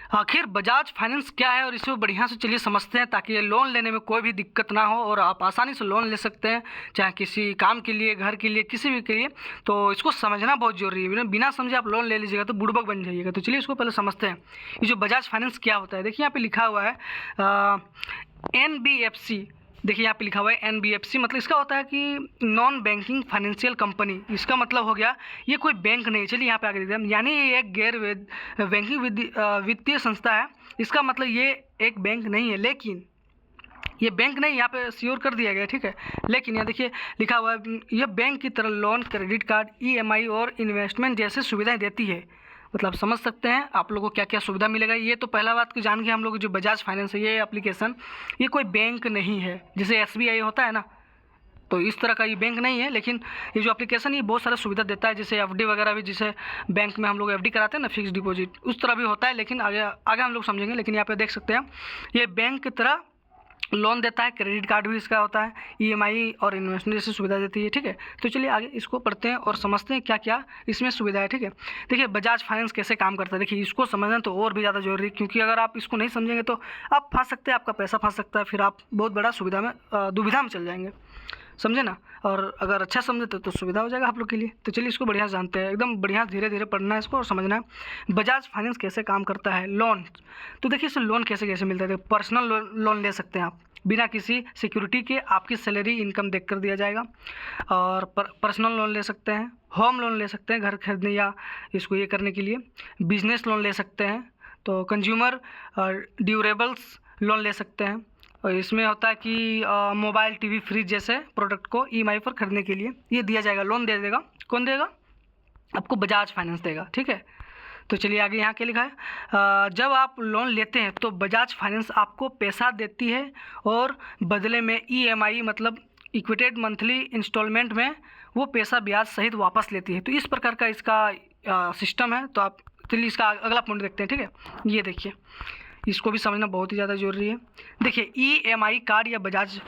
आखिर बजाज फाइनेंस क्या है और इसे बढ़िया से चलिए समझते हैं, ताकि ये लोन लेने में कोई भी दिक्कत ना हो और आप आसानी से लोन ले सकते हैं, चाहे किसी काम के लिए, घर के लिए, किसी भी के लिए। तो इसको समझना बहुत ज़रूरी है। बिना समझे आप लोन ले लीजिएगा तो बुड़बक बन जाइएगा। तो चलिए इसको पहले समझते हैं। ये जो बजाज फाइनेंस क्या होता है, देखिए यहाँ पे लिखा हुआ है NBFC। देखिए यहाँ पे लिखा हुआ है NBFC, मतलब इसका होता है कि नॉन बैंकिंग फाइनेंशियल कंपनी। इसका मतलब हो गया ये कोई बैंक नहीं। चलिए यहाँ पे आगे देखते हैं, यानी ये एक गैर बैंकिंग वित्तीय संस्था है। इसका मतलब ये एक बैंक नहीं है, लेकिन ये बैंक नहीं, यहाँ पे श्योर कर दिया गया, ठीक है। लेकिन यहाँ देखिए लिखा हुआ है ये बैंक की तरह लोन, क्रेडिट कार्ड, EMI और इन्वेस्टमेंट जैसे सुविधाएं देती है। मतलब समझ सकते हैं आप लोगों को क्या क्या सुविधा मिलेगा। ये तो पहला बात की जान के हम लोग जो बजाज फाइनेंस है, ये एप्लीकेशन ये कोई बैंक नहीं है। जैसे SBI होता है ना, तो इस तरह का ये बैंक नहीं है। लेकिन ये जो एप्लीकेशन ये बहुत सारा सुविधा देता है, जैसे FD वगैरह भी, जिसे बैंक में हम लोग FD कराते हैं ना, फिक्स डिपॉजिट, उस तरह भी होता है। लेकिन आगे हम लोग समझेंगे। लेकिन यहाँ पे देख सकते हैं ये बैंक की तरह लोन देता है, क्रेडिट कार्ड भी इसका होता है, EMI और इन्वेस्टमेंट जैसी सुविधा देती है, ठीक है। तो चलिए आगे इसको पढ़ते हैं और समझते हैं क्या क्या इसमें सुविधा है, ठीक है। देखिए बजाज फाइनेंस कैसे काम करता है, देखिए इसको समझना तो और भी ज़्यादा जरूरी है, क्योंकि अगर आप इसको नहीं समझेंगे तो आप फंस सकते हैं, आपका पैसा फंस सकता है, फिर आप बहुत बड़ा दुविधा में चल जाएंगे, समझे ना। और अगर अच्छा समझे तो सुविधा हो जाएगा आप लोग के लिए। तो चलिए इसको बढ़िया से जानते हैं, एकदम बढ़िया धीरे धीरे पढ़ना है इसको और समझना है बजाज फाइनेंस कैसे काम करता है। लोन, तो देखिए इसमें लोन कैसे कैसे मिलता है। पर्सनल लोन ले सकते हैं आप, बिना किसी सिक्योरिटी के आपकी सैलरी इनकम देख कर दिया जाएगा। और पर्सनल लोन ले सकते हैं, होम लोन ले सकते हैं घर खरीदने या इसको ये करने के लिए। बिजनेस लोन ले सकते हैं, तो कंज्यूमर ड्यूरेबल्स लोन ले सकते हैं। और इसमें होता है कि मोबाइल, TV, फ्रिज जैसे प्रोडक्ट को EMI पर खरीदने के लिए ये दिया जाएगा, लोन दे देगा। कौन देगा? आपको बजाज फाइनेंस देगा, ठीक है। तो चलिए आगे यहाँ क्या लिखा है, जब आप लोन लेते हैं तो बजाज फाइनेंस आपको पैसा देती है और बदले में EMI मतलब इक्विटेड मंथली इंस्टॉलमेंट में वो पैसा ब्याज सहित वापस लेती है। तो इस प्रकार का इसका सिस्टम है। तो आप चलिए इसका अगला पॉइंट देखते हैं, ठीक है। ये देखिए इसको भी समझना बहुत ही ज़्यादा ज़रूरी है। देखिए EMI कार्ड या बजाज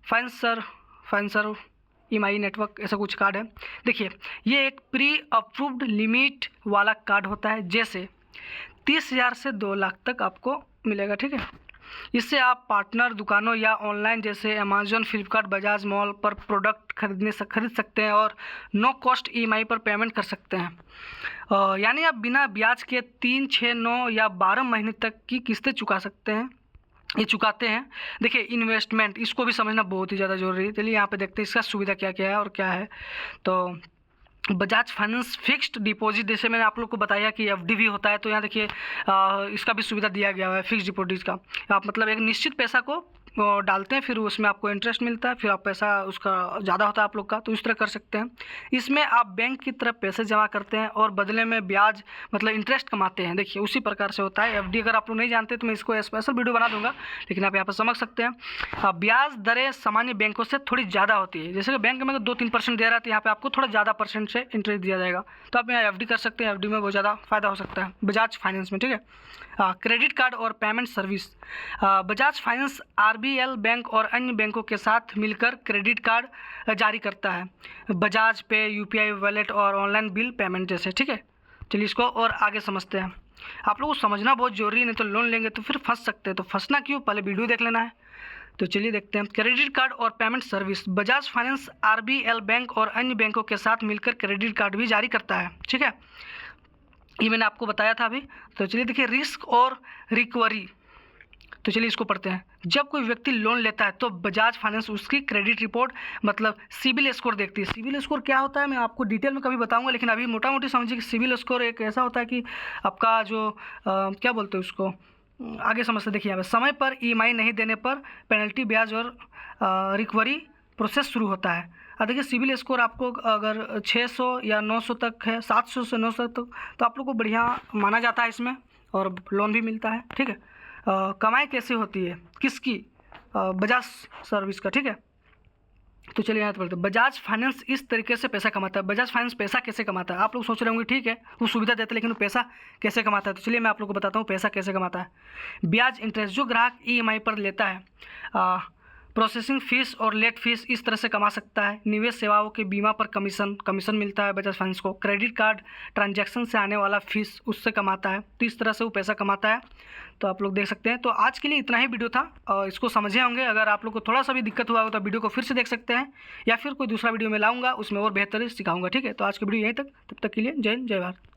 फाइनेंसर EMI नेटवर्क ऐसा कुछ कार्ड है। देखिए ये एक प्री अप्रूव्ड लिमिट वाला कार्ड होता है, जैसे 30,000 से 2 लाख तक आपको मिलेगा, ठीक है। इससे आप पार्टनर दुकानों या ऑनलाइन जैसे अमेजोन, फ्लिपकार्ट, बजाज मॉल पर प्रोडक्ट खरीद सकते हैं और नो कॉस्ट EMI पर पेमेंट कर सकते हैं। यानी आप बिना ब्याज के 3, 6, 9 या 12 महीने तक की किस्तें चुका सकते हैं, ये चुकाते हैं। देखिए इन्वेस्टमेंट, इसको भी समझना बहुत ही ज़्यादा ज़रूरी है। चलिए यहाँ पे देखते हैं इसका सुविधा क्या क्या है और क्या है। तो बजाज फाइनेंस फिक्स्ड डिपॉजिट, जैसे मैंने आप लोग को बताया कि FD भी होता है, तो यहाँ देखिए इसका भी सुविधा दिया गया है फिक्स्ड डिपॉजिट का। आप मतलब एक निश्चित पैसा को डालते हैं, फिर उसमें आपको इंटरेस्ट मिलता है, फिर आप पैसा उसका ज़्यादा होता है आप लोग का, तो इस तरह कर सकते हैं। इसमें आप बैंक की तरफ पैसे जमा करते हैं और बदले में ब्याज मतलब इंटरेस्ट कमाते हैं। देखिए उसी प्रकार से होता है FD। अगर आप लोग नहीं जानते तो मैं इसको स्पेशल वीडियो बना दूंगा, लेकिन आप यहाँ पर समझ सकते हैं। ब्याज दरें सामान्य बैंकों से थोड़ी ज़्यादा होती है। जैसे कि बैंक में 2-3% दे रहा है, तो यहाँ पर आपको थोड़ा ज़्यादा परसेंट से इंटरेस्ट दिया जाएगा। तो आप यहाँ FD कर सकते हैं, FD में बहुत ज़्यादा फ़ायदा हो सकता है बजाज फाइनेंस में, ठीक है। क्रेडिट कार्ड और payment service, Bajaj finance RBL bank और अन्य बैंकों के साथ मिलकर क्रेडिट कार्ड जारी करता है, बजाज पे, UPI वॉलेट और ऑनलाइन बिल पेमेंट जैसे, ठीक है। चलिए इसको और आगे समझते हैं। आप लोगों को समझना बहुत ज़रूरी है, नहीं तो लोन लेंगे तो फिर फंस सकते हैं। तो फंसना क्यों, पहले वीडियो देख लेना है। तो चलिए देखते हैं क्रेडिट कार्ड और payment service. Bajaj finance RBL bank और अन्य बैंकों के साथ मिलकर क्रेडिट कार्ड भी जारी करता है, ठीक है। ये मैंने आपको बताया था अभी। तो चलिए देखिए रिस्क और रिकवरी, तो चलिए इसको पढ़ते हैं। जब कोई व्यक्ति लोन लेता है तो बजाज फाइनेंस उसकी क्रेडिट रिपोर्ट मतलब सिबिल स्कोर देखती है। सिबिल स्कोर क्या होता है मैं आपको डिटेल में कभी बताऊंगा, लेकिन अभी मोटा मोटी समझिए कि सिबिल स्कोर एक ऐसा होता है कि आपका जो क्या बोलते हैं उसको, आगे समझते देखिए यहाँ पे समय पर EMI नहीं देने पर पेनल्टी, ब्याज और रिकवरी प्रोसेस शुरू होता है। देखिए सिबिल स्कोर आपको अगर 600 या 900 तक है, 700 से 900 तक, तो आप लोग को बढ़िया माना जाता है इसमें और लोन भी मिलता है, ठीक है। कमाई कैसे होती है, किसकी, बजाज सर्विस का, ठीक है। तो चलिए यहाँ बोलते हैं बजाज फाइनेंस इस तरीके से पैसा कमाता है। बजाज फाइनेंस पैसा कैसे कमाता है, आप लोग सोच रहे होंगे ठीक है वो सुविधा देता है, लेकिन वो पैसा कैसे कमाता है। तो चलिए मैं आप लोग को बताता हूँ पैसा कैसे कमाता है। ब्याज इंटरेस्ट जो ग्राहक EMI पर लेता है प्रोसेसिंग फ़ीस और लेट फीस इस तरह से कमा सकता है। निवेश सेवाओं के बीमा पर कमीशन मिलता है बजाज फाइनेंस को। क्रेडिट कार्ड ट्रांजैक्शन से आने वाला फ़ीस उससे कमाता है, तो इस तरह से वो पैसा कमाता है। तो आप लोग देख सकते हैं। तो आज के लिए इतना ही वीडियो था और इसको समझे होंगे। अगर आप लोग को थोड़ा सा भी दिक्कत हुआ हो तो वीडियो को फिर से देख सकते हैं, या फिर कोई दूसरा वीडियो में लाऊंगा, उसमें और बेहतर सिखाऊंगा, ठीक है। तो आज की वीडियो यहीं तक, तब तक के लिए जय हिंद, जय भारत।